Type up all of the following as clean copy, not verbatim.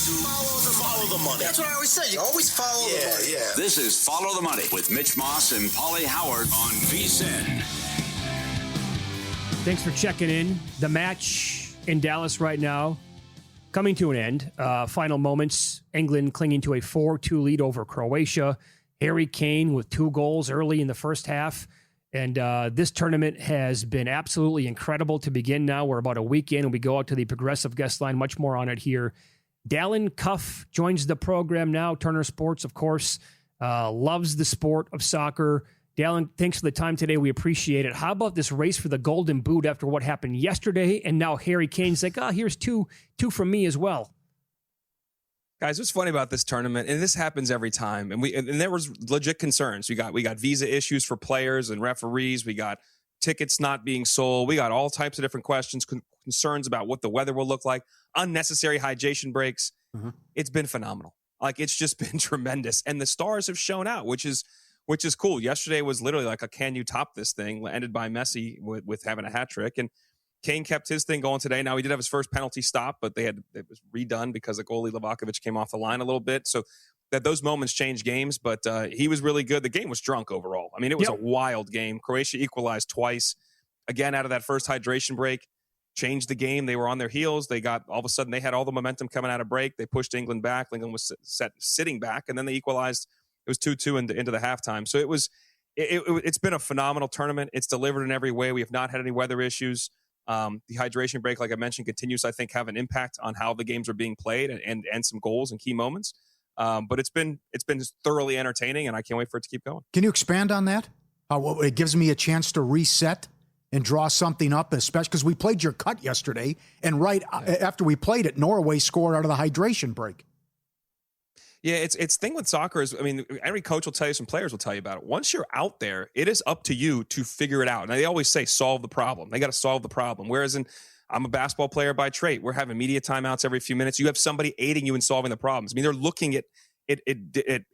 Follow the money. That's what I always say. You always follow the money. Yeah. This is Follow the Money with Mitch Moss and Paulie Howard on VSiN. Thanks for checking in. The match in Dallas right now coming to an end. Final moments. England clinging to a 4-2 lead over Croatia. Harry Kane with 2 goals early in the first half. And this tournament has been absolutely incredible to begin now. We're about a week in, and we go out to the Progressive guest line. Much more on it here. Dallin Cuff joins the program now. Turner Sports, of course, loves the sport of soccer. Dallin, thanks for the time today. We appreciate it. How about this race for the Golden Boot after what happened yesterday? And now Harry Kane's like, here's two from me as well. Guys, what's funny about this tournament, and this happens every time, and there was legit concerns. We got visa issues for players and referees. We got tickets not being sold. We got all types of different questions, concerns about what the weather will look like, unnecessary hydration breaks. Mm-hmm. It's been phenomenal. Like, it's just been tremendous, and the stars have shown out, which is cool. Yesterday was literally like a can you top this thing, ended by Messi with having a hat trick, and Kane kept his thing going today. Now, he did have his first penalty stop, but it was redone because the goalie Livakovic came off the line a little bit. So that those moments change games, but he was really good. The game was drunk overall. I mean, it was a wild game. Croatia equalized twice. Again, out of that first hydration break, changed the game. They were on their heels. All of a sudden, they had all the momentum coming out of break. They pushed England back. England was sitting back, and then they equalized. It was 2-2 into the halftime. So it's been a phenomenal tournament. It's delivered in every way. We have not had any weather issues. The hydration break, like I mentioned, continues, I think, have an impact on how the games are being played and some goals and key moments. But it's been thoroughly entertaining, and I can't wait for it to keep going. Can you expand on that? It gives me a chance to reset and draw something up, especially because we played your cut yesterday, and after we played it, Norway scored out of the hydration break. Yeah, it's thing with soccer is, I mean, every coach will tell you, some players will tell you about it. Once you're out there, it is up to you to figure it out. Now, they always say solve the problem. They got to solve the problem. Whereas I'm a basketball player by trade. We're having media timeouts every few minutes. You have somebody aiding you in solving the problems. I mean, they're looking at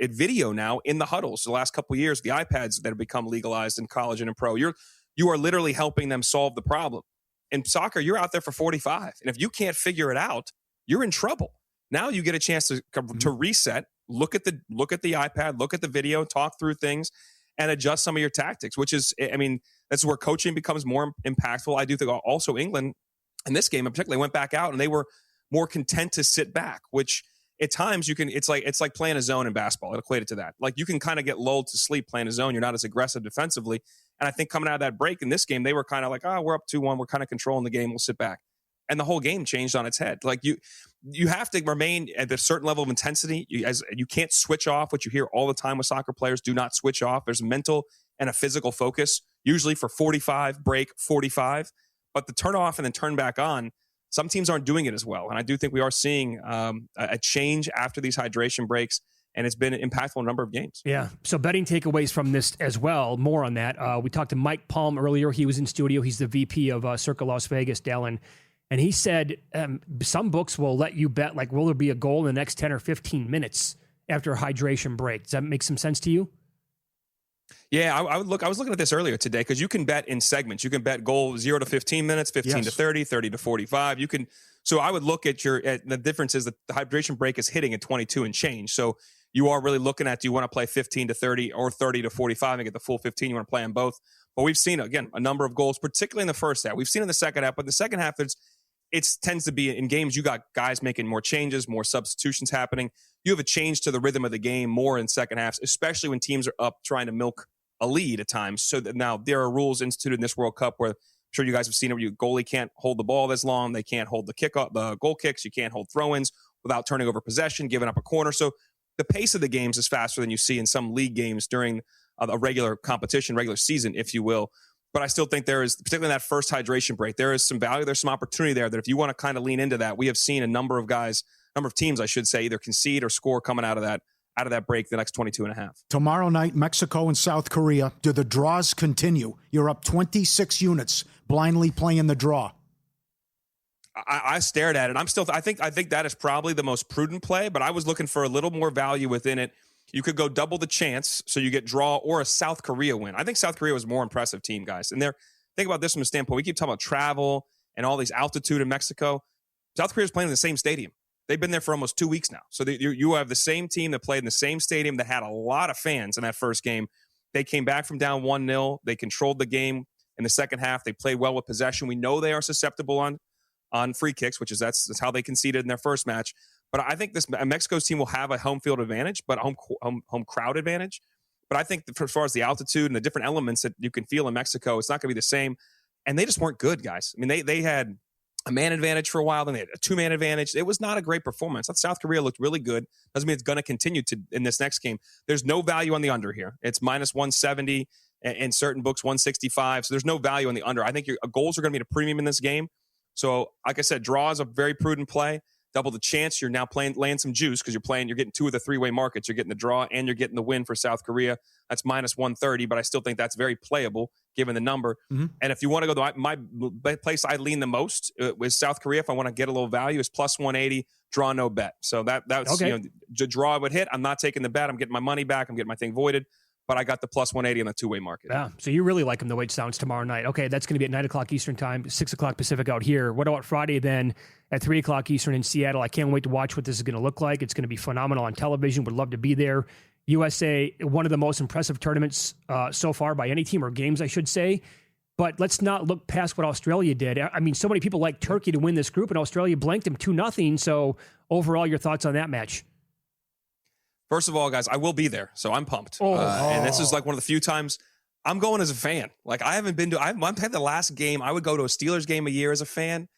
video now in the huddles. The last couple of years, the iPads that have become legalized in college and in pro, you are literally helping them solve the problem. In soccer, you're out there for 45. And if you can't figure it out, you're in trouble. Now you get a chance to reset, look at the iPad, look at the video, talk through things, and adjust some of your tactics, which is, I mean, that's where coaching becomes more impactful. I do think also England in this game in particular went back out and they were more content to sit back, which at times it's like playing a zone in basketball. It equated to that. Like, you can kind of get lulled to sleep playing a zone. You're not as aggressive defensively. And I think coming out of that break in this game, they were kind of like, we're up 2-1. We're kind of controlling the game. We'll sit back. And the whole game changed on its head. Like, you have to remain at a certain level of intensity. You can't switch off, what you hear all the time with soccer players. Do not switch off. There's a mental and a physical focus, usually for 45, break, 45. But the turn off and then turn back on, some teams aren't doing it as well. And I do think we are seeing a change after these hydration breaks, and it's been impactful in a number of games. Yeah. So betting takeaways from this as well, more on that. We talked to Mike Palm earlier. He was in studio. He's the VP of Circa Las Vegas, Dallin. And he said some books will let you bet, like, will there be a goal in the next 10 or 15 minutes after a hydration break? Does that make some sense to you? Yeah, I was looking at this earlier today because you can bet in segments. You can bet goal 0 to 15 minutes, 15 to 30, 30 to 45. So I would look at the difference is that the hydration break is hitting at 22 and change. So you are really looking at, do you want to play 15 to 30 or 30 to 45 and get the full 15? You want to play them both. But we've seen, again, a number of goals, particularly in the first half. We've seen in the second half, but in the second half, it tends to be in games, you got guys making more changes, more substitutions happening. You have a change to the rhythm of the game more in second halves, especially when teams are up trying to milk a lead at times. So that now there are rules instituted in this World Cup where I'm sure you guys have seen it, where your goalie can't hold the ball as long. They can't hold the goal kicks. You can't hold throw-ins without turning over possession, giving up a corner. So the pace of the games is faster than you see in some league games during a regular competition, regular season, if you will. But I still think there is, particularly in that first hydration break, there is some value, there's some opportunity there that if you want to kind of lean into that, we have seen a number of teams, I should say, either concede or score coming out of that break the next 22 and a half. Tomorrow night, Mexico and South Korea. Do the draws continue? You're up 26 units, blindly playing the draw. I stared at it. I think that is probably the most prudent play, but I was looking for a little more value within it. You could go double the chance, so you get draw or a South Korea win. I think South Korea was a more impressive team, guys. And think about this from a standpoint. We keep talking about travel and all these altitude in Mexico. South Korea is playing in the same stadium. They've been there for almost 2 weeks now. So you have the same team that played in the same stadium that had a lot of fans in that first game. They came back from down 1-0. They controlled the game in the second half. They played well with possession. We know they are susceptible on free kicks, which is that's how they conceded in their first match. But I think this Mexico's team will have a home field advantage, but a home crowd advantage. But I think as far as the altitude and the different elements that you can feel in Mexico, it's not going to be the same. And they just weren't good, guys. I mean, they had a man advantage for a while, then they had a 2-man advantage. It was not a great performance. South Korea looked really good. Doesn't mean it's going to continue to in this next game. There's no value on the under here. It's minus 170 in certain books, 165. So there's no value on the under. I think your goals are going to be at a premium in this game. So, like I said, draw is a very prudent play. Double the chance. You're now laying some juice because you're getting 2 of the 3-way markets. You're getting the draw and you're getting the win for South Korea. That's minus 130, but I still think that's very playable given the number. Mm-hmm. And if you want to go, my place I lean the most with South Korea, if I want to get a little value, is plus 180, draw no bet. So that's okay. The draw would hit. I'm not taking the bet. I'm getting my money back. I'm getting my thing voided. But I got the plus 180 on the 2-way market. Yeah, so you really like them the way it sounds tomorrow night. Okay, that's going to be at 9 o'clock Eastern time, 6 o'clock Pacific out here. What about Friday then at 3 o'clock Eastern in Seattle? I can't wait to watch what this is going to look like. It's going to be phenomenal on television. Would love to be there. USA, one of the most impressive tournaments so far by any team, or games, I should say. But let's not look past what Australia did. I mean, so many people like Turkey to win this group, and Australia blanked them 2-0. So overall, your thoughts on that match? First of all, guys, I will be there, so I'm pumped. And this is like one of the few times I'm going as a fan. Like I've had the last game. I would go to a Steelers game a year as a fan.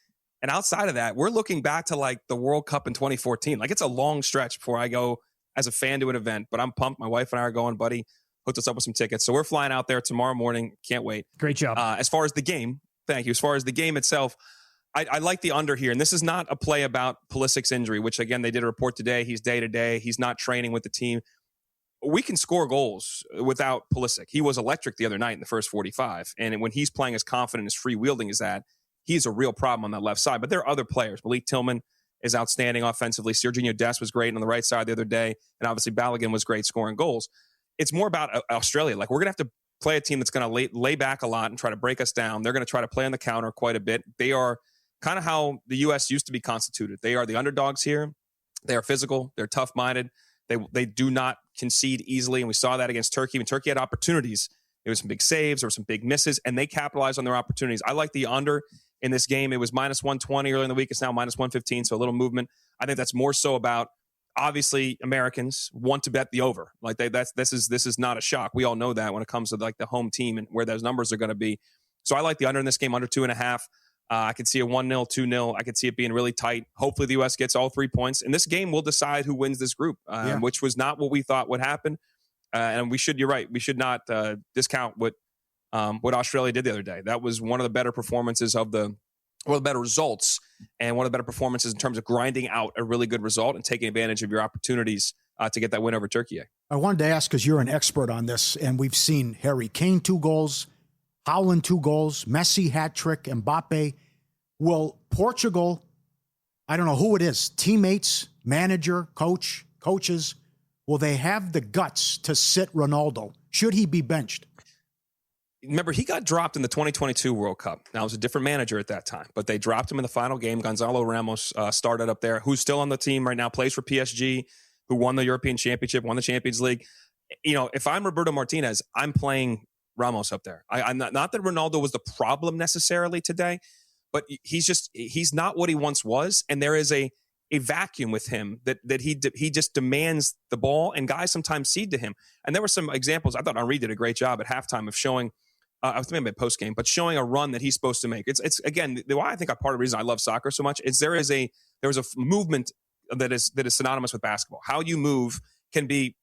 And outside of that, we're looking back to like the World Cup in 2014. Like it's a long stretch before I go as a fan to an event, but I'm pumped. My wife and I are going. Buddy hooked us up with some tickets. So we're flying out there tomorrow morning. Can't wait. Great job. As far as the game, thank you. As far as the game itself, I like the under here. And this is not a play about Pulisic's injury, which, again, they did a report today. He's day-to-day. He's not training with the team. We can score goals without Pulisic. He was electric the other night in the first 45. And when he's playing as confident, as free-wielding as that, he's a real problem on that left side. But there are other players. Malik Tillman is outstanding offensively. Serginho Dest was great on the right side the other day. And obviously Balogun was great scoring goals. It's more about Australia. Like, we're going to have to play a team that's going to lay back a lot and try to break us down. They're going to try to play on the counter quite a bit. They are kind of how the U.S. used to be constituted. They are the underdogs here. They are physical. They're tough-minded. They do not concede easily, and we saw that against Turkey. When Turkey had opportunities, there was some big saves, there were some big misses, and they capitalized on their opportunities. I like the under in this game. It was minus 120 earlier in the week. It's now minus 115, so a little movement. I think that's more so about, obviously, Americans want to bet the over. Like this is not a shock. We all know that when it comes to like the home team and where those numbers are going to be. So I like the under in this game, under 2.5. I could see a 1-0, 2-0. I could see it being really tight. Hopefully the U.S. gets all 3 points. And this game will decide who wins this group, which was not what we thought would happen. And you're right, we should not discount what Australia did the other day. That was one of the better performances one of the better results, and one of the better performances in terms of grinding out a really good result and taking advantage of your opportunities to get that win over Turkey. I wanted to ask, because you're an expert on this, and we've seen Harry Kane 2 goals, Haaland 2 goals, Messi hat trick, Mbappe. Will Portugal, I don't know who it is, teammates, manager, coaches, will they have the guts to sit Ronaldo? Should he be benched? Remember, he got dropped in the 2022 World Cup. Now, it was a different manager at that time, but they dropped him in the final game. Gonzalo Ramos started up there, who's still on the team right now, plays for PSG, who won the European Championship, won the Champions League. You know, if I'm Roberto Martinez, I'm playing Ramos up there. I'm not that Ronaldo was the problem necessarily today, but he's not what he once was, and there is a vacuum with him that he just demands the ball, and guys sometimes cede to him. And there were some examples. I thought Henry did a great job at halftime of showing. I was thinking about post game, but showing a run that he's supposed to make. It's again why I think part of the reason I love soccer so much is there was a movement that is synonymous with basketball. How you move can be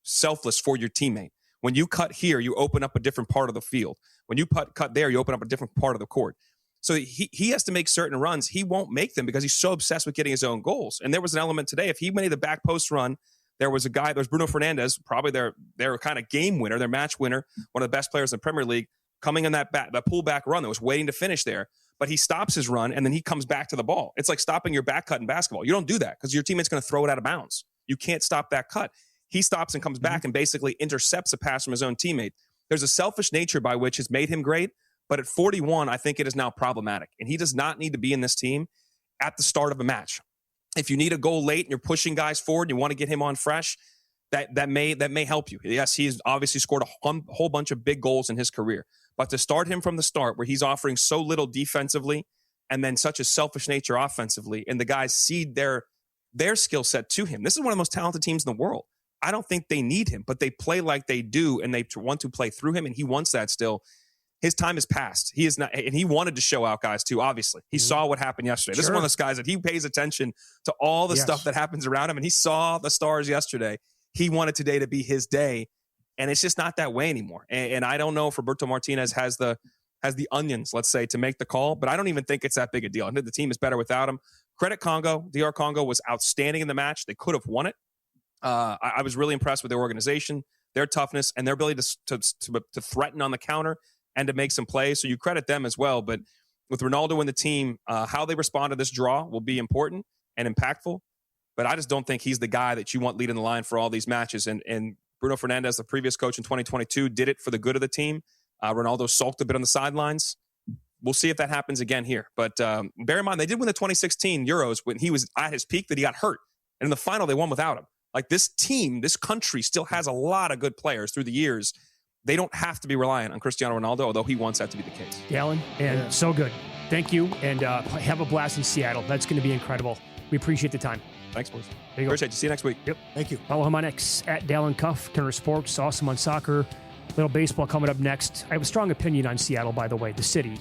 selfless for your teammate. When you cut here, you open up a different part of the field. When you cut there, you open up a different part of the court. So he has to make certain runs. He won't make them because he's so obsessed with getting his own goals. And there was an element today. If he made the back post run, there was Bruno Fernandes, probably their kind of game winner, their match winner, one of the best players in the Premier League, coming on that pullback run that was waiting to finish there. But he stops his run, and then he comes back to the ball. It's like stopping your back cut in basketball. You don't do that because your teammate's going to throw it out of bounds. You can't stop that cut. He stops and comes back and basically intercepts a pass from his own teammate. There's a selfish nature by which has made him great, but at 41, I think it is now problematic. And he does not need to be in this team at the start of a match. if you need a goal late and you're pushing guys forward and you want to get him on fresh, that may help you. Yes, he's obviously scored a whole bunch of big goals in his career. But to start him from the start where he's offering so little defensively and then such a selfish nature offensively, and the guys cede their skill set to him. This is one of the most talented teams in the world. I don't think they need him, but they play like they do, and they want to play through him, and he wants that still. His time has passed. He is not, and he wanted to show out guys too, obviously. He saw what happened yesterday. This is one of those guys that he pays attention to all the stuff that happens around him, and he saw the stars yesterday. He wanted today to be his day, and it's just not that way anymore. And I don't know if Roberto Martinez has the onions, let's say, to make the call, but I don't even think it's that big a deal. I think the team is better without him. Credit Congo. DR Congo was outstanding in the match. They could have won it. I was really impressed with their organization, their toughness, and their ability to threaten on the counter and to make some plays. So you credit them as well. But with Ronaldo in the team, how they respond to this draw will be important and impactful. But I just don't think he's the guy that you want leading the line for all these matches. And Bruno Fernandes, the previous coach in 2022, did it for the good of the team. Ronaldo sulked a bit on the sidelines. We'll see if that happens again here. But bear in mind, they did win the 2016 Euros when he was at his peak, that he got hurt. And in the final, they won without him. Like, this team, this country still has a lot of good players through the years. They don't have to be reliant on Cristiano Ronaldo, although he wants that to be the case. Dallin, and so good. Thank you, and have a blast in Seattle. That's going to be incredible. We appreciate the time. Thanks, boys. There you go. Appreciate you. See you next week. Yep. Thank you. Follow him on X at Dallin Cuff, Turner Sports, awesome on soccer. Little baseball coming up next. I have a strong opinion on Seattle, by the way, the city.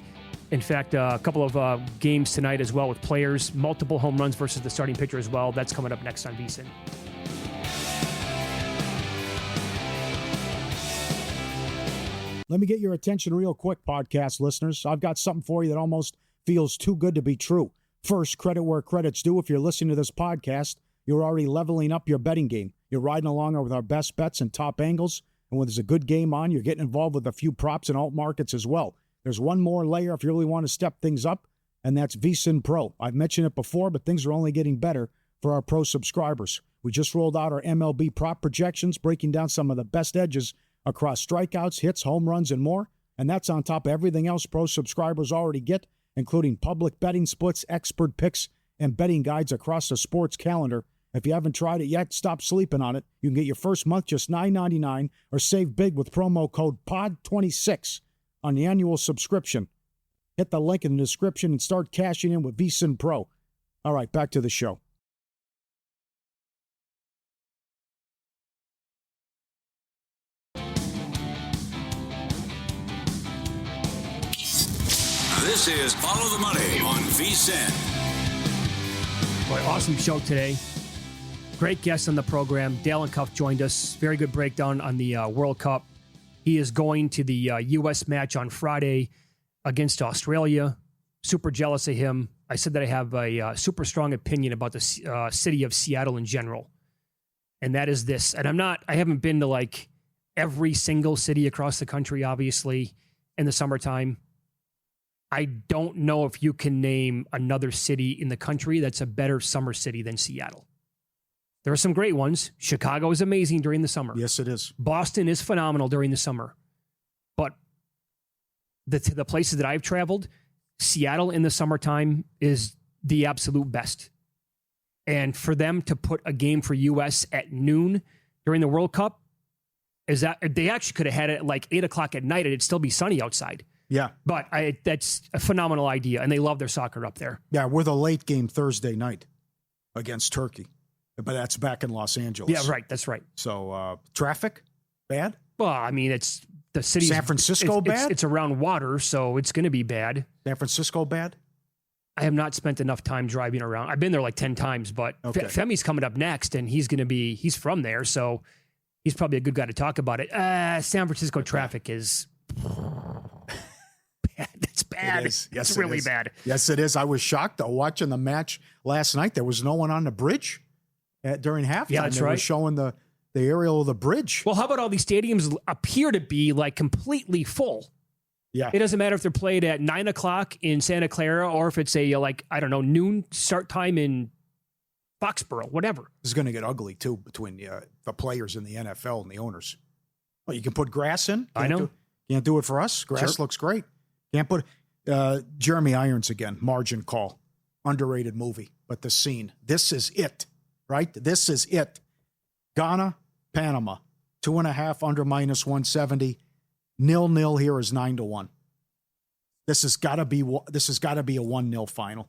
In fact, a couple of games tonight as well with players, multiple home runs versus the starting pitcher as well. That's coming up next on VSiN. Let me get your attention real quick, podcast listeners. I've got something for you that almost feels too good to be true. First, credit where credit's due. If you're listening to this podcast, you're already leveling up your betting game. You're riding along with our best bets and top angles. And when there's a good game on, you're getting involved with a few props and alt markets as well. There's one more layer if you really want to step things up, and that's VSiN Pro. I've mentioned it before, but things are only getting better for our pro subscribers. We just rolled out our MLB prop projections, breaking down some of the best edges across strikeouts, hits, home runs, and more. And that's on top of everything else pro subscribers already get, including public betting splits, expert picks, and betting guides across the sports calendar. If you haven't tried it yet, stop sleeping on it. You can get your first month just $9.99 or save big with promo code POD26 on the annual subscription. Hit the link in the description and start cashing in with VSiN Pro. All right, back to the show. This is Follow the Money on VSiN. Boy, awesome show today. Great guest on the program. Dallin Cuff joined us. Very good breakdown on the World Cup. He is going to the U.S. match on Friday against Australia. Super jealous of him. I said that I have a super strong opinion about the city of Seattle in general. And that is this. And I haven't been to like every single city across the country, obviously, in the summertime. I don't know if you can name another city in the country that's a better summer city than Seattle. There are some great ones. Chicago is amazing during the summer. Yes, it is. Boston is phenomenal during the summer. But the places that I've traveled, Seattle in the summertime is the absolute best. And for them to put a game for U.S. at noon during the World Cup, is that they actually could have had it at like 8 o'clock at night and it'd still be sunny outside. Yeah. But that's a phenomenal idea, and they love their soccer up there. Yeah, we're the late game Thursday night against Turkey. But that's back in Los Angeles. Yeah, right. That's right. So traffic, bad? Well, I mean, it's the city. San Francisco bad? It's around water, so it's going to be bad. San Francisco bad? I have not spent enough time driving around. I've been there like 10 times, but okay. Femi's coming up next, and he's from there, so he's probably a good guy to talk about it. San Francisco traffic is... It's bad. It is. Yes, it's really bad. Yes, it is. I was shocked, though, watching the match last night. There was no one on the bridge during halftime. Yeah, that's they right. were showing the aerial of the bridge. Well, how about all these stadiums appear to be like completely full? Yeah. It doesn't matter if they're played at 9 o'clock in Santa Clara or if it's a noon start time in Foxborough, whatever. This is going to get ugly, too, between the players in the NFL and the owners. Well, you can put grass in. I know. Can't do it for us. Grass looks great. Can't put Jeremy Irons again, Margin Call. Underrated movie. but the scene. This is it, right? This is it. Ghana, Panama, 2.5 under -170. 0-0 here is 9-1. This has got to be a 1-0 final.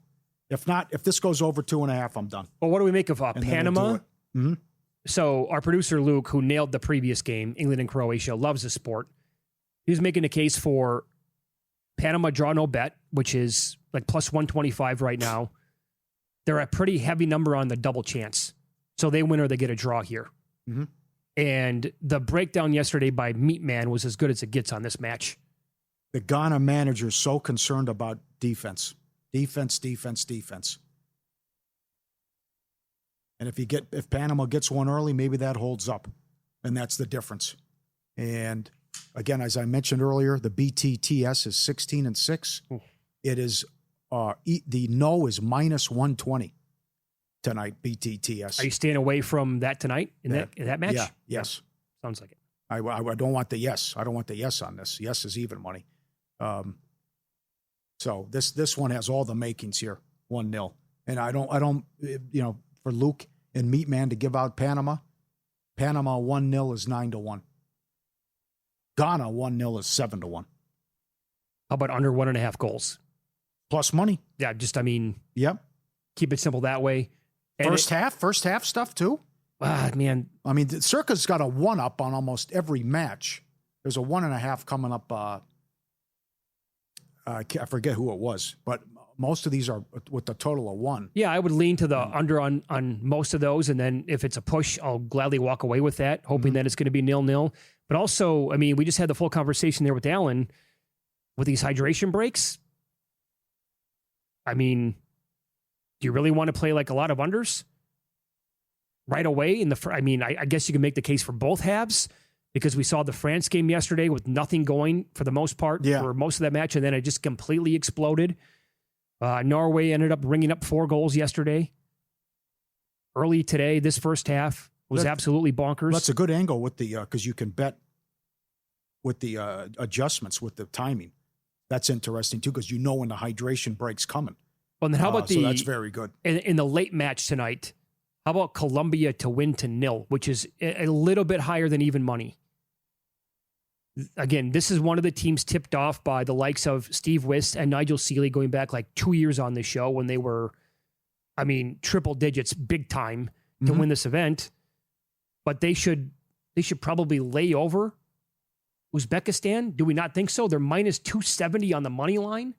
If not, if this goes over 2.5, I'm done. Well, what do we make of And then Panama? we'll do it. Mhm. So our producer Luke, who nailed the previous game, England and Croatia, loves the sport. He was making a case for Panama draw no bet, which is like plus 125 right now. They're a pretty heavy number on the double chance. So they win or they get a draw here. Mhm. And the breakdown yesterday by Meatman was as good as it gets on this match. The Ghana manager is so concerned about defense. Defense. And if Panama gets one early, maybe that holds up. And that's the difference. And again, as I mentioned earlier, the BTTS is 16-6. It is the no is -120 tonight, BTTS. Are you staying away from that tonight in that match? Yeah, yes. Sounds like it. I don't want the yes. I don't want the yes on this. Yes is even money. So this one has all the makings here, 1-0. And I don't for Luke and Meatman to give out Panama 1-0 is 9-1. Ghana 1-0 is 7-1. How about under 1.5 goals? Plus money. Yeah, Yep. keep it simple that way. And First half stuff too. man, I mean, Circa's got a 1-up on almost every match. There's a 1.5 coming up. I forget who it was, but most of these are with the total of 1. yeah, I would lean to the under on most of those, and then if it's a push, I'll gladly walk away with that, hoping that it's going to be 0-0. But also, I mean, we just had the full conversation there with Alan with these hydration breaks. I mean, do you really want to play like a lot of unders right away I guess you can make the case for both halves, because we saw the France game yesterday with nothing going for the most part for most of that match, and then it just completely exploded. Norway ended up ringing up 4 goals yesterday. Early today, this first half was absolutely bonkers. That's a good angle with the because you can bet with the adjustments with the timing. That's interesting too, because when the hydration break's coming. Well, and then how about so that's very good. In the late match tonight? How about Colombia to win to 0, which is a little bit higher than even money? Again, this is one of the teams tipped off by the likes of Steve Wist and Nigel Seeley going back like 2 years on this show when they were, triple digits, big time to win this event. But they should probably lay over Uzbekistan. Do we not think so? They're -270 on the money line.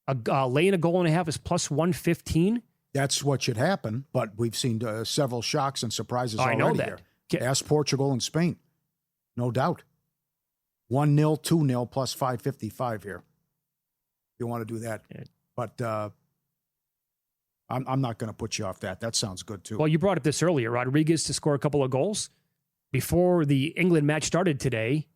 Laying a goal and a half is plus 115. That's what should happen, but we've seen several shocks and surprises already. I know that. Here. Ask Portugal and Spain. No doubt. 1-0, 2-0, plus 555 here. If you want to do that. Yeah. But I'm not going to put you off that. That sounds good, too. Well, you brought up this earlier. Rodriguez to score a couple of goals. Before the England match started today,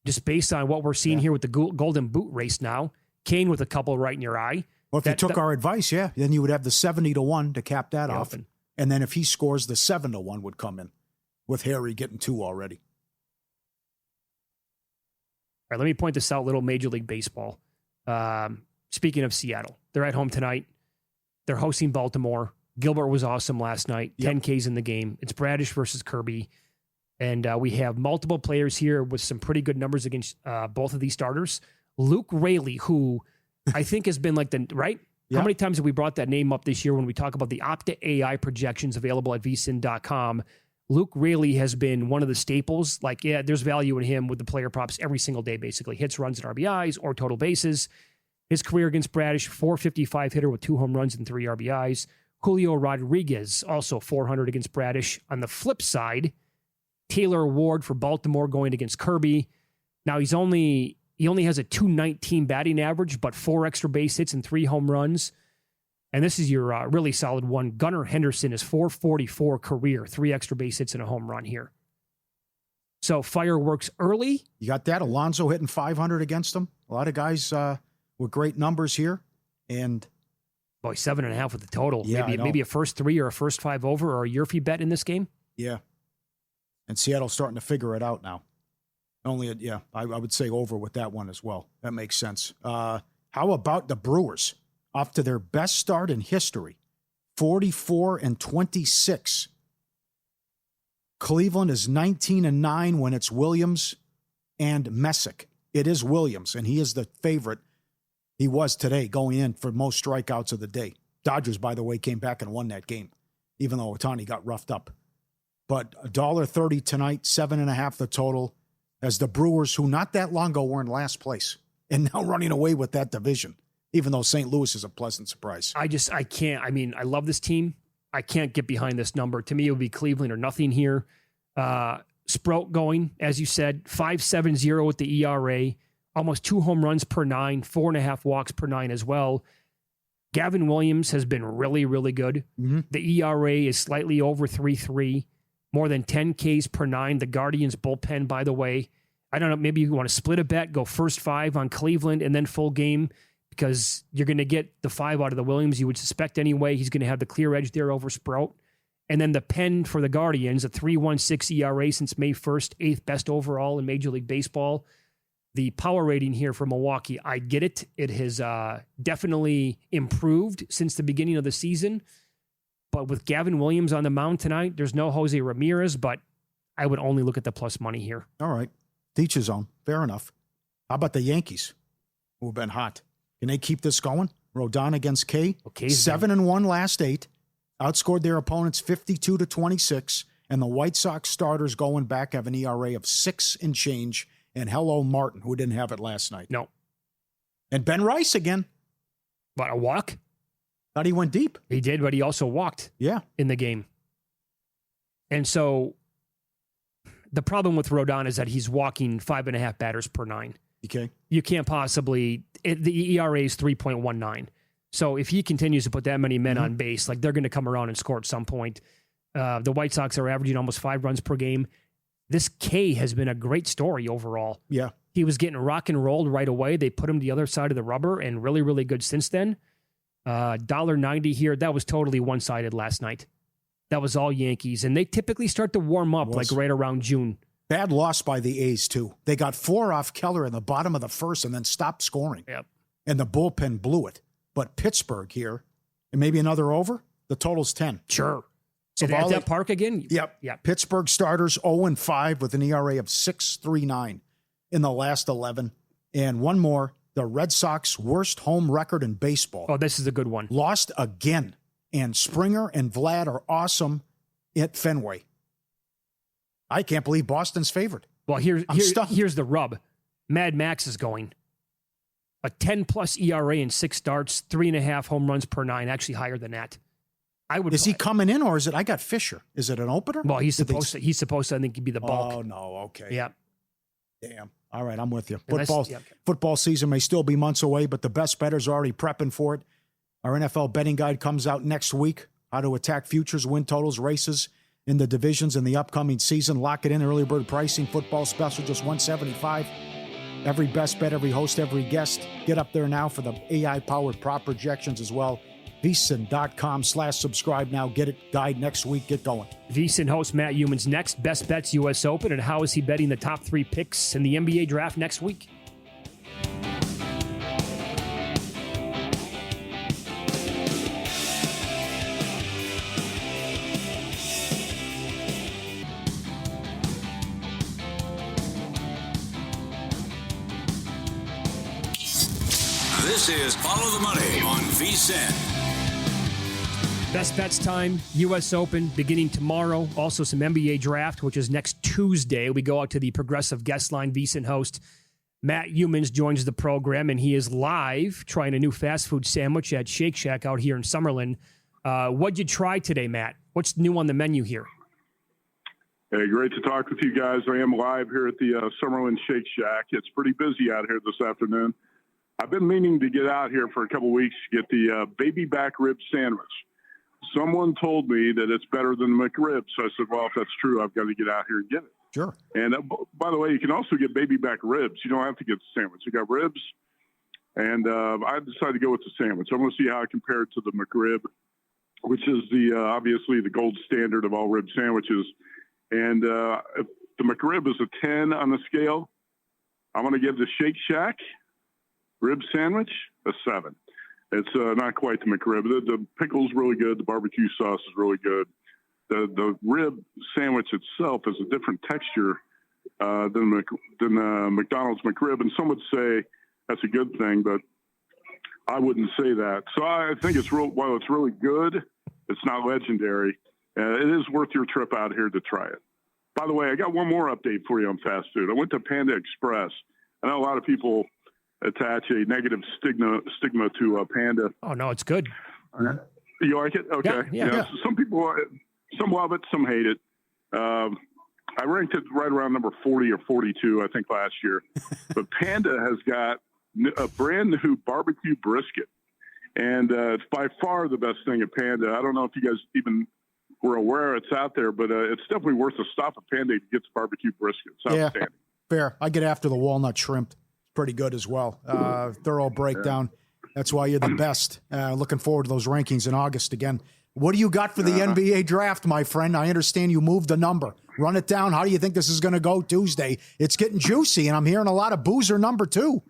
just based on what we're seeing here with the Golden Boot race now, Kane with a couple right in your eye. Well, if you took our advice, then you would have the 70-1 to cap that off. And then if he scores, the 7-1 would come in with Harry getting 2 already. All right, let me point this out, little Major League Baseball. Speaking of Seattle, they're at home tonight. They're hosting Baltimore. Gilbert was awesome last night. 10 Ks in the game. It's Bradish versus Kirby. And we have multiple players here with some pretty good numbers against both of these starters. Luke Raley, who I think has been right? How many times have we brought that name up this year when we talk about the Opta AI projections available at vsin.com? Luke Raley has been one of the staples. There's value in him with the player props every single day, basically. Hits, runs, and RBIs or total bases. His career against Bradish, 455 hitter with 2 home runs and 3 RBIs. Julio Rodriguez, also 400 against Bradish. On the flip side, Taylor Ward for Baltimore going against Kirby. Now, he only has a 219 batting average, but 4 extra base hits and 3 home runs. And this is your really solid one. Gunnar Henderson is 444 career, 3 extra base hits and a home run here. So fireworks early. You got that. Alonso hitting 500 against him. A lot of guys with great numbers here. And boy, 7.5 with the total. Yeah, maybe a first 3 or a first 5 over or a Yurfie bet in this game. Yeah. And Seattle's starting to figure it out now. I would say over with that one as well. That makes sense. How about the Brewers? Off to their best start in history. 44-26. Cleveland is 19-9 when it's Williams and Messick. It is Williams, and he is the favorite. He was today going in for most strikeouts of the day. Dodgers, by the way, came back and won that game, even though Ohtani got roughed up. But $1.30 tonight, 7.5 the total, as the Brewers, who not that long ago were in last place, and now running away with that division, even though St. Louis is a pleasant surprise. I can't. I mean, I love this team. I can't get behind this number. To me, it would be Cleveland or nothing here. Sprout going, as you said, 5.70 with the ERA, almost 2 home runs per 9, 4.5 walks per 9 as well. Gavin Williams has been really, really good. Mm-hmm. The ERA is slightly over 3.3, more than 10 Ks per 9. The Guardians bullpen, by the way, I don't know, maybe you want to split a bet, go first 5 on Cleveland and then full game, because you're going to get the 5 out of the Williams, you would suspect anyway. He's going to have the clear edge there over Sprout. And then the pen for the Guardians, a 3.16 ERA since May 1st, 8th best overall in Major League Baseball. The power rating here for Milwaukee, I get it. It has definitely improved since the beginning of the season. But with Gavin Williams on the mound tonight, there's no Jose Ramirez, but I would only look at the plus money here. All right. Teach his own. Fair enough. How about the Yankees, who have been hot? Can they keep this going? Rodon against K. Okay, 7-1 last 8. Outscored their opponents 52-26. And the White Sox starters going back have an ERA of 6 and change. And hello, Martin, who didn't have it last night. No. And Ben Rice again. But a walk? Thought he went deep. He did, but he also walked in the game. And so the problem with Rodon is that he's walking 5.5 batters per 9. Okay. You can't possibly, the ERA is 3.19. So if he continues to put that many men on base, like they're going to come around and score at some point. The White Sox are averaging almost 5 runs per game. This K has been a great story overall. Yeah. He was getting rock and rolled right away. They put him to the other side of the rubber and really, really good since then. $1.90 here. That was totally one-sided last night. That was all Yankees. And they typically start to warm up like right around June. Bad loss by the A's, too. They got 4 off Keller in the bottom of the first and then stopped scoring. Yep. And the bullpen blew it. But Pittsburgh here, and maybe another over, the total's 10. Sure. So at that park again? Yep. Pittsburgh starters 0-5 with an ERA of 6.39 in the last 11. And one more, the Red Sox worst home record in baseball. Oh, this is a good one. Lost again. And Springer and Vlad are awesome at Fenway. I can't believe Boston's favored. Well, here's the rub. Mad Max is going. A 10-plus ERA in 6 starts, 3.5 home runs per 9, actually higher than that. Is he coming in, or is it? I got Fisher. Is it an opener? Well, he's supposed to. He's supposed to. I think he'd be the bulk. Oh no. Okay. Yeah. Damn. All right, I'm with you. Unless, Football season may still be months away, but the best bettors are already prepping for it. Our NFL betting guide comes out next week. How to attack futures, win totals, races in the divisions in the upcoming season. Lock it in. Early bird pricing. Football special just $175. Every best bet, every host, every guest. Get up there now for the AI-powered prop projections as well. VSiN.com/subscribe now. Get it. Guide next week. Get going. VSiN host Matt Youmans next. Best bets U.S. Open, and how is he betting the top 3 picks in the NBA draft next week? This is Follow the Money on VSiN. Best bets time, U.S. Open beginning tomorrow. Also some NBA draft, which is next Tuesday. We go out to the Progressive Guest Line. VSiN host Matt Youmans joins the program, and he is live trying a new fast food sandwich at Shake Shack out here in Summerlin. What'd you try today, Matt? What's new on the menu here? Hey, great to talk with you guys. I am live here at the Summerlin Shake Shack. It's pretty busy out here this afternoon. I've been meaning to get out here for a couple weeks to get the baby back rib sandwich. Someone told me that it's better than McRib, so I said, well, if that's true, I've got to get out here and get it. Sure. And by the way, you can also get baby back ribs. You don't have to get the sandwich. You got ribs, and I decided to go with the sandwich. I'm going to see how I compare it to the McRib, which is obviously the gold standard of all rib sandwiches. And if the McRib is a 10 on the scale, I'm going to give the Shake Shack rib sandwich a 7. It's not quite the McRib. The pickle's really good. The barbecue sauce is really good. The rib sandwich itself is a different texture than McDonald's McRib, and some would say that's a good thing, but I wouldn't say that. So I think while it's really good, it's not legendary. It is worth your trip out here to try it. By the way, I got one more update for you on fast food. I went to Panda Express. I know a lot of people attach a negative stigma to Panda. Oh, no, it's good. You like it? Okay. Yeah. Some people, some love it, some hate it. I ranked it right around number 40 or 42, I think, last year. But Panda has got a brand new barbecue brisket. And it's by far the best thing at Panda. I don't know if you guys even were aware it's out there, but it's definitely worth a stop at Panda to get the barbecue brisket. It's outstanding. Fair. I get after the walnut shrimp. It's pretty good as well. Thorough breakdown. That's why you're the best. Looking forward to those rankings in August again. What do you got for the NBA draft, my friend? I understand you moved the number. Run it down. How do you think this is going to go Tuesday? It's getting juicy, and I'm hearing a lot of Boozer number 2.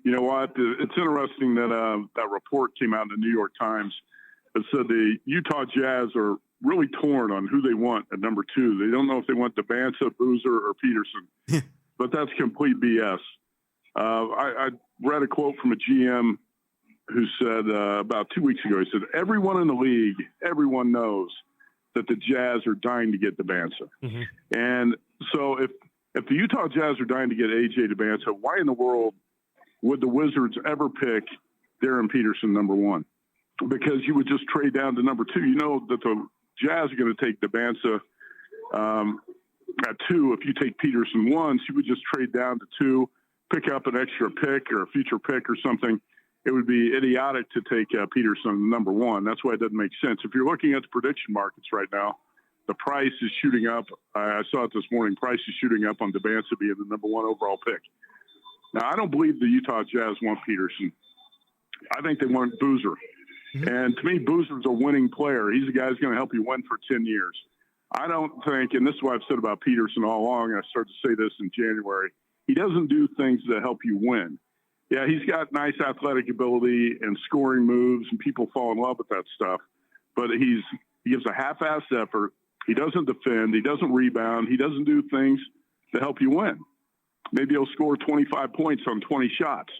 You know what? It's interesting that that report came out in the New York Times that said the Utah Jazz are really torn on who they want at number 2. They don't know if they want Debanza, Boozer, or Peterson. But that's complete BS. I read a quote from a GM who said about 2 weeks ago, he said, everyone in the league, everyone knows that the Jazz are dying to get Debanza. Mm-hmm. And so if the Utah Jazz are dying to get A.J. Debanza, why in the world would the Wizards ever pick Darren Peterson number 1? Because you would just trade down to number 2. You know that the Jazz are going to take Debanza at 2. If you take Peterson 1, so you would just trade down to 2, pick up an extra pick or a future pick or something. It would be idiotic to take Peterson number 1. That's why it doesn't make sense. If you're looking at the prediction markets right now, the price is shooting up. I saw it this morning. Price is shooting up on Debanza being the number 1 overall pick. Now, I don't believe the Utah Jazz want Peterson. I think they want Boozer. Mm-hmm. And to me, Boozer's a winning player. He's the guy who's going to help you win for 10 years. I don't think, and this is what I've said about Peterson all along, I started to say this in January, he doesn't do things that help you win. Yeah, he's got nice athletic ability and scoring moves, and people fall in love with that stuff. But he gives a half-assed effort. He doesn't defend. He doesn't rebound. He doesn't do things to help you win. Maybe he'll score 25 points on 20 shots.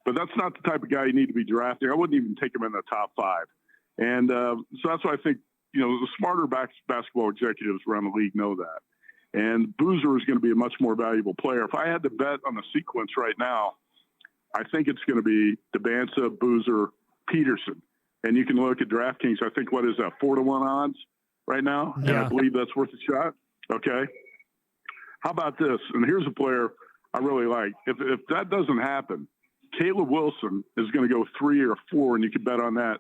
But that's not the type of guy you need to be drafting. I wouldn't even take him in the top 5. And so that's why I think, the smarter basketball executives around the league know that. And Boozer is going to be a much more valuable player. If I had to bet on the sequence right now, I think it's going to be Debanza, Boozer, Peterson. And you can look at DraftKings. I think, what is that, 4-1 odds right now? Yeah. And I believe that's worth a shot. Okay. How about this? And here's a player I really like. If that doesn't happen, Caleb Wilson is going to go 3 or 4, and you can bet on that.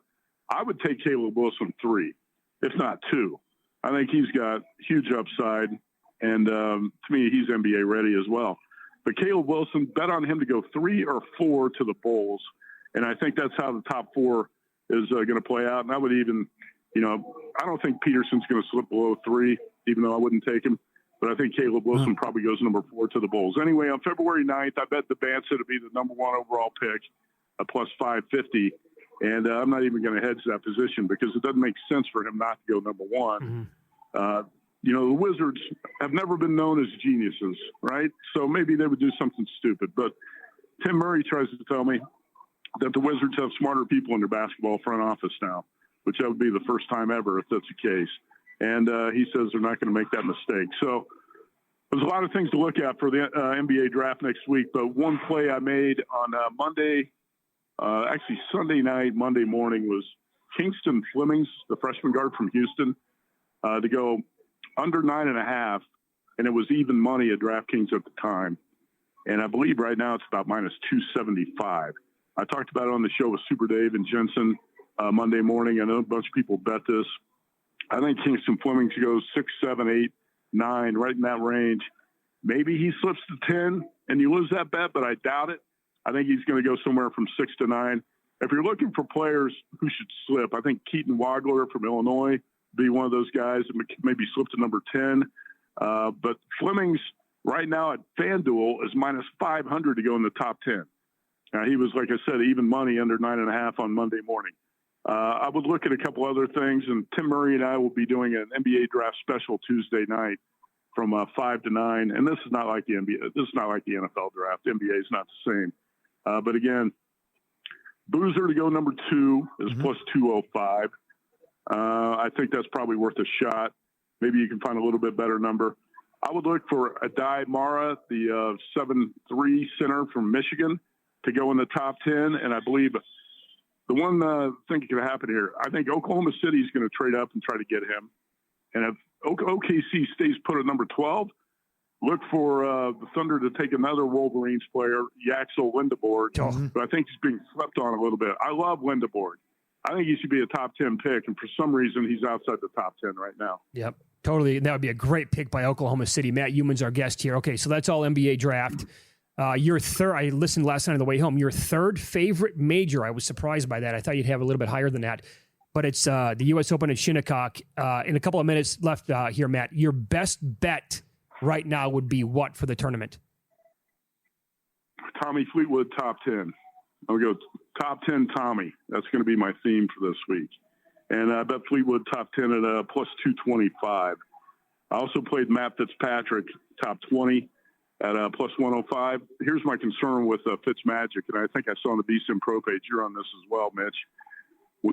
I would take Caleb Wilson 3, if not 2. I think he's got huge upside, and to me, he's NBA ready as well. But Caleb Wilson, bet on him to go 3 or 4 to the Bulls, and I think that's how the top 4 is going to play out. And I would even, I don't think Peterson's going to slip below 3, even though I wouldn't take him. But I think Caleb Wilson probably goes number 4 to the Bulls. Anyway, on February 9th, I bet Debanza to be the number 1 overall pick, a plus 550. And I'm not even going to hedge that position because it doesn't make sense for him not to go number 1. Mm-hmm. The Wizards have never been known as geniuses, right? So maybe they would do something stupid. But Tim Murray tries to tell me that the Wizards have smarter people in their basketball front office now, which that would be the first time ever if that's the case. And he says they're not going to make that mistake. So there's a lot of things to look at for the NBA draft next week. But one play I made on Sunday night, Monday morning, was Kingston Flemings, the freshman guard from Houston, to go under 9.5, and it was even money at DraftKings at the time. And I believe right now it's about minus 275. I talked about it on the show with Super Dave and Jensen Monday morning. I know a bunch of people bet this. I think Kingston Flemings goes 6, 7, 8, 9, right in that range. Maybe he slips to 10 and you lose that bet, but I doubt it. I think he's going to go somewhere from 6 to 9. If you're looking for players who should slip, I think Keaton Wagler from Illinois be one of those guys that maybe slip to number 10. But Flemings right now at FanDuel is minus 500 to go in the top 10. He was, like I said, even money under 9.5 on Monday morning. I would look at a couple other things, and Tim Murray and I will be doing an NBA draft special Tuesday night from 5 to 9. And this is not like the NBA. This is not like the NFL draft. NBA is not the same. But again, Boozer to go number 2 is plus 205. I think that's probably worth a shot. Maybe you can find a little bit better number. I would look for Adai Mara, the 7'3" center from Michigan, to go in the top 10. And I believe the one thing that could happen here, I think Oklahoma City is going to trade up and try to get him. And if OKC stays put at number 12, look for the Thunder to take another Wolverines player, Yaxel Lindebord, but I think he's being slept on a little bit. I love Lindebord. I think he should be a top 10 pick, and for some reason, he's outside the top 10 right now. Yep, totally. That would be a great pick by Oklahoma City. Matt Human's our guest here. Okay, so that's all NBA draft. Your third, I listened last night on the way home, your third favorite major. I was surprised by that. I thought you'd have a little bit higher than that. But it's the U.S. Open at Shinnecock. In a couple of minutes left here, Matt, your best bet right now would be what for the tournament? Tommy Fleetwood, top 10. I'll go top 10 Tommy. That's going to be my theme for this week. And I bet Fleetwood top 10 at plus 225. I also played Matt Fitzpatrick, top 20 at plus 105. Here's my concern with Fitzmagic, and I think I saw on the VSiN Pro page, you're on this as well, Mitch.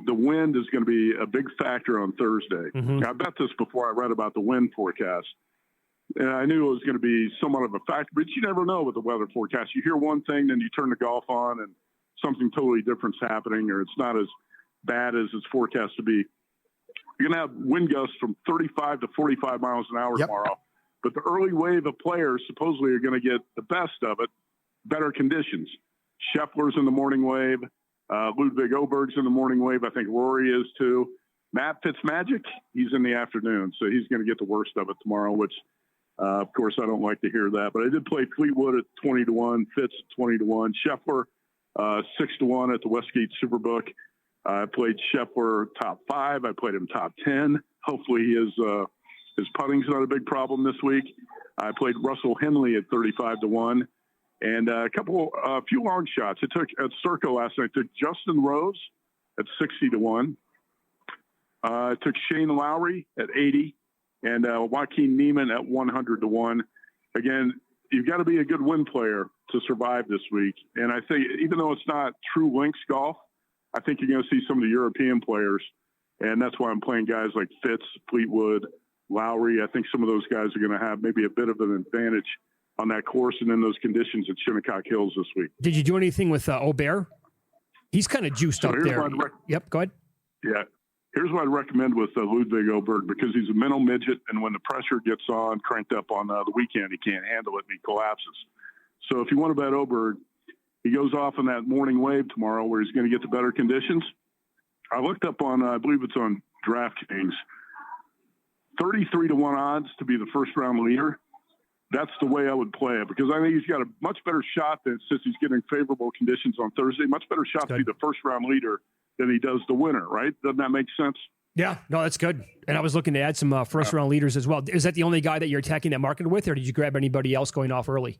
The wind is going to be a big factor on Thursday. I bet this before I read about the wind forecast. And I knew it was going to be somewhat of a factor, but you never know with the weather forecast. You hear one thing, then you turn the golf on, and something totally different's happening, or it's not as bad as it's forecast to be. You're going to have wind gusts from 35 to 45 miles an hour tomorrow. But the early wave of players supposedly are going to get the best of it, better conditions. Scheffler's in the morning wave. Ludwig Oberg's in the morning wave. I think Rory is too. Matt Fitzmagic, he's in the afternoon, so he's going to get the worst of it tomorrow, which, of course, I don't like to hear that. But I did play Fleetwood at 20-1, Fitz at 20-1, Scheffler 6-1 at the Westgate Superbook. I played Scheffler top 5. I played him top 10. Hopefully his putting's not a big problem this week. I played Russell Henley at 35-1. And a few long shots. It took at Circa last night. Took Justin Rose at 60-1. It took Shane Lowry at 80, and Joaquin Neiman at 100-1. Again, you've got to be a good wind player to survive this week. And I think even though it's not true links golf, I think you're going to see some of the European players, and that's why I'm playing guys like Fitz, Fleetwood, Lowry. I think some of those guys are going to have maybe a bit of an advantage on that course and in those conditions at Shinnecock Hills this week. Did you do anything with Aubert? He's kind of juiced up there. Yep, go ahead. Yeah. Here's what I'd recommend with Ludwig Oberg, because he's a mental midget, and when the pressure gets on, cranked up on the weekend, he can't handle it and he collapses. So if you want to bet Oberg, he goes off in that morning wave tomorrow where he's going to get the better conditions. I looked up on, I believe it's on DraftKings, 33-1 odds to be the first round leader. That's the way I would play it, because I think he's got a much better shot than, since he's getting favorable conditions on Thursday, much better shot to be the first round leader than he does the winner, right? Doesn't that make sense? Yeah, no, that's good. And I was looking to add some first round leaders as well. Is that the only guy that you're attacking that market with, or did you grab anybody else going off early?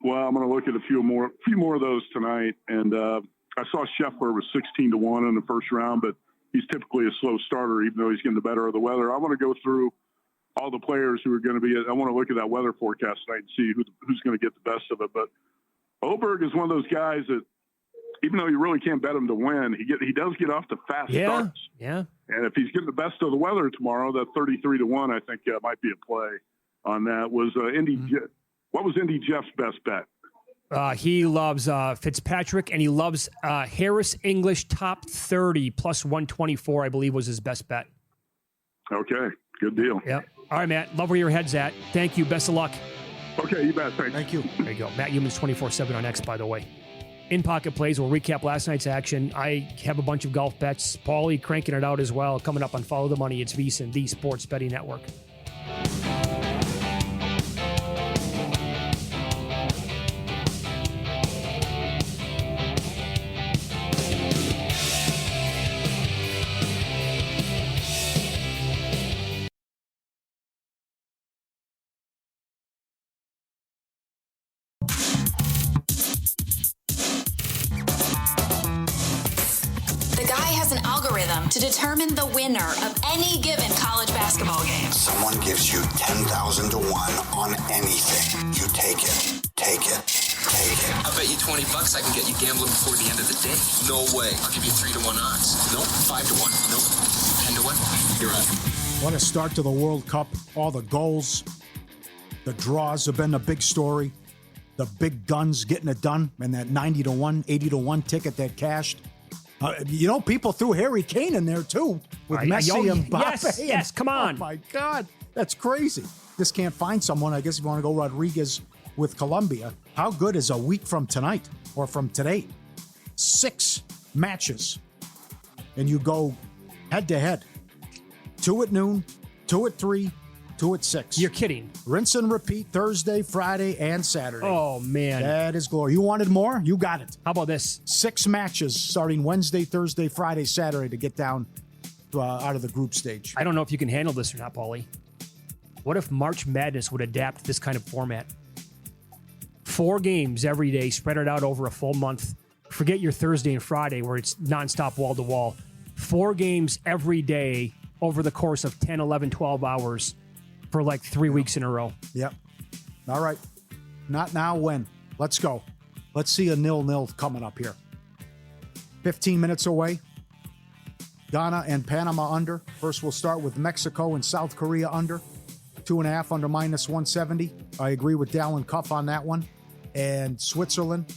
Well, I'm going to look at a few more of those tonight. And I saw Scheffler was 16-1 in the first round, but he's typically a slow starter, even though he's getting the better of the weather. I want to go through all the players who are going to be. I want to look at that weather forecast tonight and see who's going to get the best of it. But Oberg is one of those guys that, even though you really can't bet him to win, he does get off to fast starts. Yeah. And if he's getting the best of the weather tomorrow, that 33-1, I think might be a play on that. Was what was Indy Jeff's best bet? He loves Fitzpatrick, and he loves Harris English top 30 plus 124, I believe, was his best bet. Okay, good deal. Yep. All right, Matt. Love where your head's at. Thank you. Best of luck. Okay, you bet. Thanks. Thank you. There you go. Matt Humans 24/7 on X, by the way. In Pocket Plays, we'll recap last night's action. I have a bunch of golf bets. Paulie cranking it out as well. Coming up on Follow the Money. It's VSiN, the Sports Betting Network. to determine the winner of any given college basketball game. Someone gives you 10,000 to 1 on anything. You take it. Take it. Take it. I bet you $20 I can get you gambling before the end of the day. No way. I'll give you 3 to 1 odds. Nope. 5 to 1. Nope. 10 to 1. You're up. What a start to the World Cup. All the goals, the draws have been a big story. The big guns getting it done, and that 90 to 1, 80 to 1 ticket that cashed. People threw Harry Kane in there too with Messi and Mbappe. Yes, come on. Oh my God, that's crazy. Just can't find someone. I guess if you want to go Rodriguez with Colombia. How good is a week from tonight or from today? 6 matches, and you go head to head. 2 at noon, 2 at 3, 2 at 6. You're kidding. Rinse and repeat Thursday, Friday, and Saturday. Oh, man. That is glory. You wanted more? You got it. How about this? 6 matches starting Wednesday, Thursday, Friday, Saturday to get down out of the group stage. I don't know if you can handle this or not, Paulie. What if March Madness would adapt this kind of format? 4 games every day, spread it out over a full month. Forget your Thursday and Friday where it's nonstop wall-to-wall. 4 games every day over the course of 10, 11, 12 hours for like 3 weeks in a row. Yep. All right. Not now, when? Let's go. Let's see a 0-0 coming up here. 15 minutes away. Ghana and Panama under. First, we'll start with Mexico and South Korea under. 2.5 under -170. I agree with Dallin Cuff on that one. And Switzerland,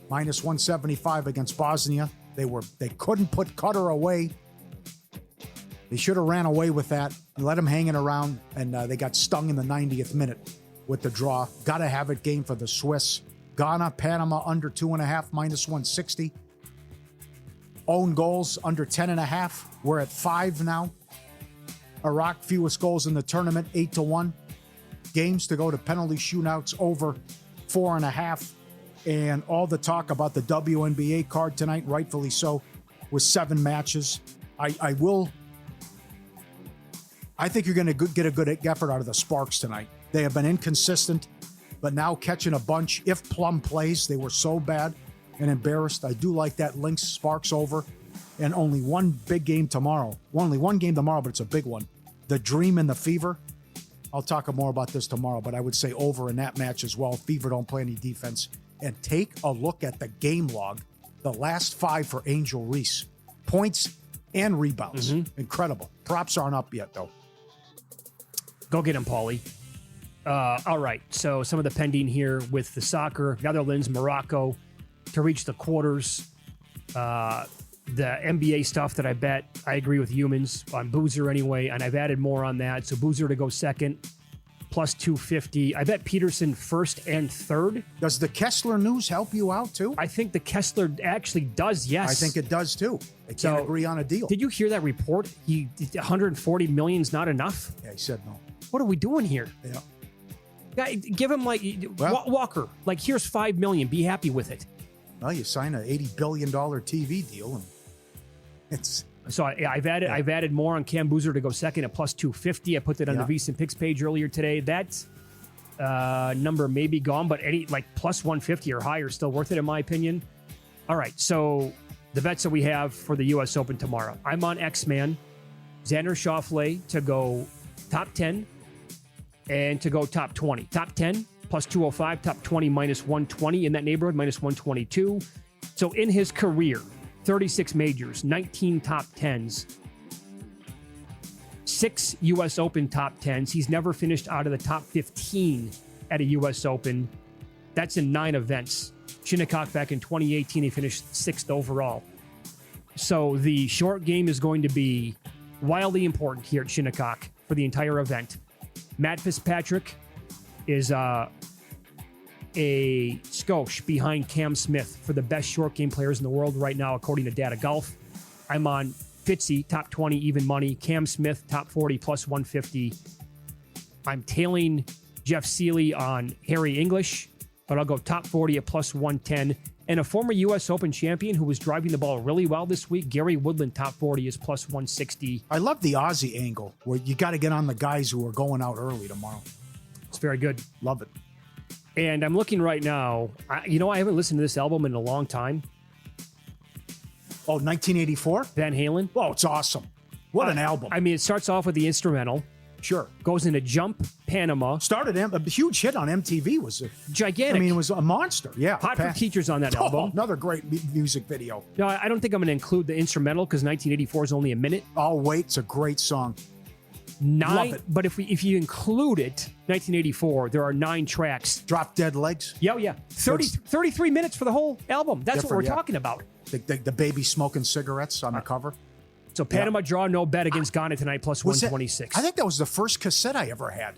-175 against Bosnia. They couldn't put Qatar away. They should have ran away with that and let them hanging around, and they got stung in the 90th minute with the draw. Got to have it game for the Swiss. Ghana, Panama under 2.5, -160. Own goals under 10.5. We're at 5 now. Iraq, fewest goals in the tournament, 8 to 1. Games to go to penalty shootouts over 4.5. And all the talk about the WNBA card tonight, rightfully so, with 7 matches. I think you're going to get a good effort out of the Sparks tonight. They have been inconsistent, but now catching a bunch. If Plum plays, they were so bad and embarrassed. I do like that Lynx Sparks over. And only one big game tomorrow. Only one game tomorrow, but it's a big one. The Dream and the Fever. I'll talk more about this tomorrow, but I would say over in that match as well. Fever don't play any defense. And take a look at the game log. The last 5 for Angel Reese. Points and rebounds. Incredible. Props aren't up yet, though. Go get him, Paulie. All right, so some of the pending here with the soccer. Netherlands, Morocco to reach the quarters. The NBA stuff that I agree with humans on Boozer anyway, and I've added more on that. So Boozer to go second, +250. I bet Peterson first and third. Does the Kessler news help you out, too? I think the Kessler actually does, yes. I think it does, too. They can't agree on a deal. Did you hear that report? 140 million's not enough? Yeah, he said no. What are we doing here? Yeah. Give him Walker. Like, here's $5 million. Be happy with it. Well, you sign an $80 billion TV deal, and it's... So I've added more on Cam Boozer to go second at +250. I put that on the VSiN Picks page earlier today. That number may be gone, but any like +150 or higher is still worth it in my opinion. All right, so the bets that we have for the U.S. Open tomorrow. I'm on X-Man, Xander Schauffele to go top 10 and to go top 20. Top 10 +205, top 20 -120 in that neighborhood, -122. So in his career, 36 majors, 19 top 10s, 6 U.S. Open top 10s. He's never finished out of the top 15 at a U.S. Open. That's in 9 events. Shinnecock back in 2018, he finished 6th overall. So the short game is going to be wildly important here at Shinnecock for the entire event. Matt Fitzpatrick is a skosh behind Cam Smith for the best short game players in the world right now, according to Data Golf. I'm on Fitzy, top 20, even money. Cam Smith, top 40, +150. I'm tailing Jeff Seeley on Harry English, but I'll go top 40 at +110. And a former U.S. Open champion who was driving the ball really well this week, Gary Woodland, top 40 is +160. I love the Aussie angle where you got to get on the guys who are going out early tomorrow. It's very good. Love it. And I'm looking right now. I haven't listened to this album in a long time. Oh, 1984? Van Halen. Oh, it's awesome. What an album. I mean, it starts off with the instrumental, Sure. goes into Jump, Panama. Started a huge hit on MTV. Was a Gigantic. I mean, it was a monster. Yeah. Hot for Teachers on that Oh, album. another great music video. No, I don't think I'm going to include the instrumental because 1984 is only a minute. I'll Wait. It's a great song. 9, Love it. but if you include it, 1984, there are 9 tracks. Drop Dead Legs. Yeah. 33 minutes for the whole album. That's what we're Different, yeah. talking about. The baby smoking cigarettes on the cover. So Panama Draw, no bet against Ghana tonight, plus Was it- 126. I think that was the first cassette I ever had.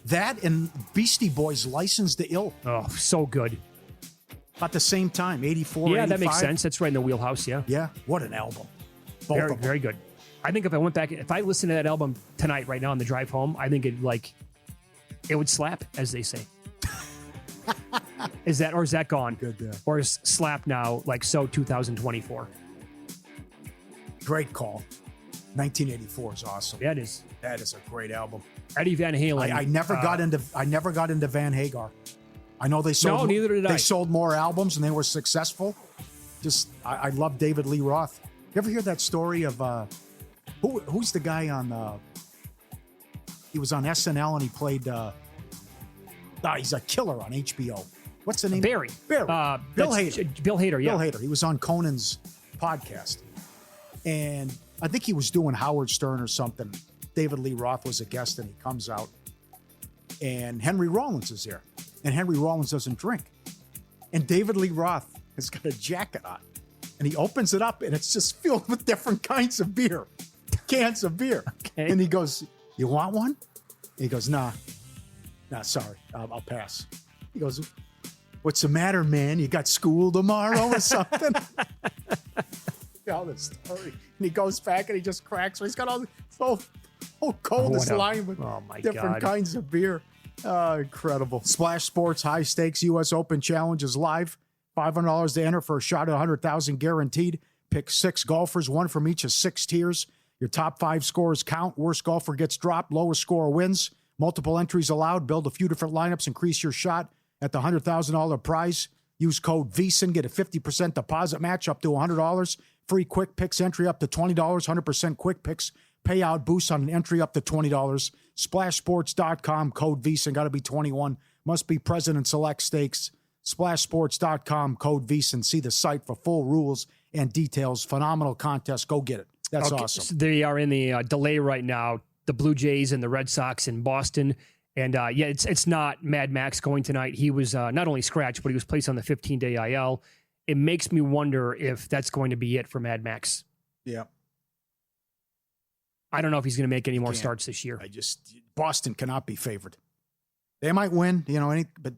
That and Beastie Boys' License to Ill. Oh, so good. About the same time, 84, Yeah, that 85. makes sense. That's right in the wheelhouse, yeah. Yeah, what an album. Both Very, of them. very good. I think if I went back, if I listened to that album tonight, right now on the drive home, I think it would slap, as they say. Is that gone? Good, yeah. Or is slap now like so 2024? Great call. 1984 is awesome. Yeah, it is. That is a great album. Eddie Van Halen. I never got into Van Hagar. I know they sold. No, neither did I. They sold more albums and they were successful. I love David Lee Roth. You ever hear that story of who's the guy on? He was on SNL and he played. He's a killer on HBO. What's the name? Barry. Bill That's Hader. Bill Hader, yeah. Bill Hader. He was on Conan's podcast. And I think he was doing Howard Stern or something. David Lee Roth was a guest and he comes out. And Henry Rollins is there. And Henry Rollins doesn't drink. And David Lee Roth has got a jacket on. And he opens it up and it's just filled with different kinds of beer. Cans of beer. Okay. And he goes, "You want one?" He goes, Nah, sorry. I'll pass. He goes, "What's the matter, man? You got school tomorrow or something?" Tell the story. And he goes back and he just cracks. He's got all the whole coldest line with different kinds of beer. Incredible. Splash Sports High Stakes U.S. Open Challenge is live. $500 to enter for a shot at $100,000 guaranteed. Pick 6 golfers, one from each of 6 tiers. Your top 5 scores count. Worst golfer gets dropped. Lowest score wins. Multiple entries allowed. Build a few different lineups. Increase your shot at the $100,000 prize. Use code VEASAN. Get a 50% deposit match up to $100. Free quick picks entry up to $20. 100% quick picks. Payout boost on an entry up to $20. Splashsports.com. Code VEASAN. Got to be 21. Must be present in select stakes. Splashsports.com. Code VEASAN. See the site for full rules and details. Phenomenal contest. Go get it. That's awesome. So they are in the delay right now. The Blue Jays and the Red Sox in Boston. And it's not Mad Max going tonight. He was not only scratched, but he was placed on the 15-day IL. It makes me wonder if that's going to be it for Mad Max. Yeah. I don't know if he's going to make any more starts this year. Boston cannot be favored. They might win, but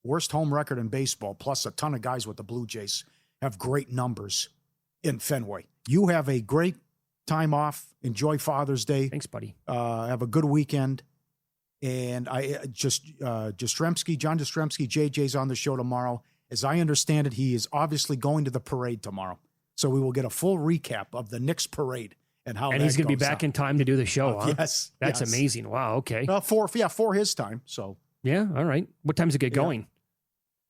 worst home record in baseball, plus a ton of guys with the Blue Jays have great numbers in Fenway. You have a great time off. Enjoy Father's Day. Thanks, buddy. Have a good weekend. And John Jastrzemski, JJ's on the show tomorrow. As I understand it, he is obviously going to the parade tomorrow. So we will get a full recap of the Knicks parade and how. And he's going to be back in time to do the show, huh? Yes. That's amazing. Wow, okay. For his time. So yeah, all right. What time does it get going?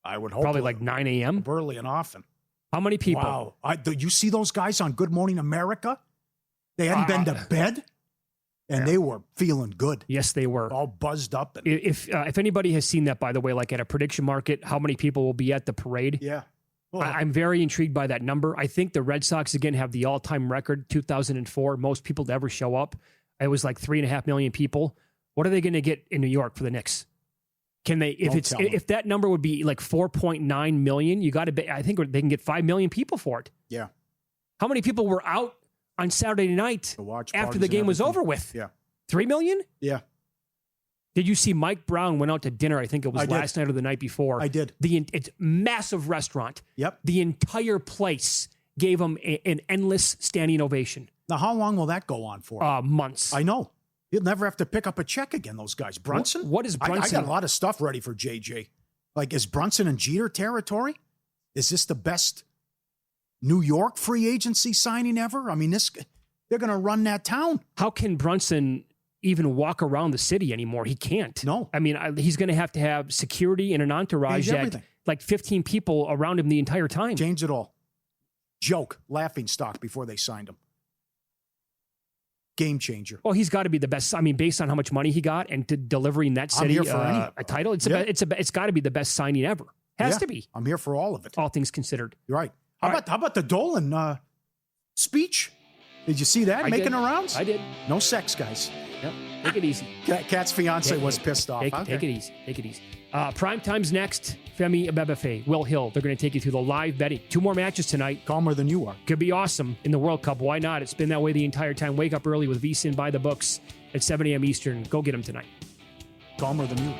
I would hope probably like 9 a.m. early and often. How many people? Wow. You see those guys on Good Morning America? They hadn't been to bed, and they were feeling good. Yes, they were. All buzzed up. And if anybody has seen that, by the way, like at a prediction market, how many people will be at the parade? Yeah. Well, I'm very intrigued by that number. I think the Red Sox, again, have the all-time record, 2004, most people to ever show up. It was like 3.5 million people. What are they going to get in New York for the Knicks? Can they, if that number would be like 4.9 million, you got to bet, I think they can get 5 million people for it. Yeah. How many people were out on Saturday night after the game was over with? Yeah. 3 million? Yeah. Did you see Mike Brown went out to dinner? I think it was last night or the night before. I did. It's massive restaurant. Yep. The entire place gave him an endless standing ovation. Now, how long will that go on for? Months. I know. He'll never have to pick up a check again, those guys. Brunson? What is Brunson? I got a lot of stuff ready for JJ. Like, is Brunson in Jeter territory? Is this the best New York free agency signing ever? I mean, they're going to run that town. How can Brunson even walk around the city anymore? He can't. No. I mean, he's going to have security and an entourage that like 15 people around him the entire time. Change it all. Joke, laughing stock before they signed him. Game changer. Well, he's got to be the best. I mean, based on how much money he got and delivering that city here for any. a title, it's Yeah. it's got to be the best signing ever. Has Yeah, to be. I'm here for all of it. All things considered. You're right. How All about the Dolan speech? Did you see that I making did. the rounds? I did. No sex, guys. Yep. Take it easy. Cat's fiance was pissed off. Take it easy. Take it easy. Prime time's next. Femi Abebefe, Will Hill. They're going to take you through the live betting. 2 more matches tonight. Calmer than you are. Could be awesome in the World Cup. Why not? It's been that way the entire time. Wake up early with VSiN by the books at 7 a.m. Eastern. Go get them tonight. Calmer than you.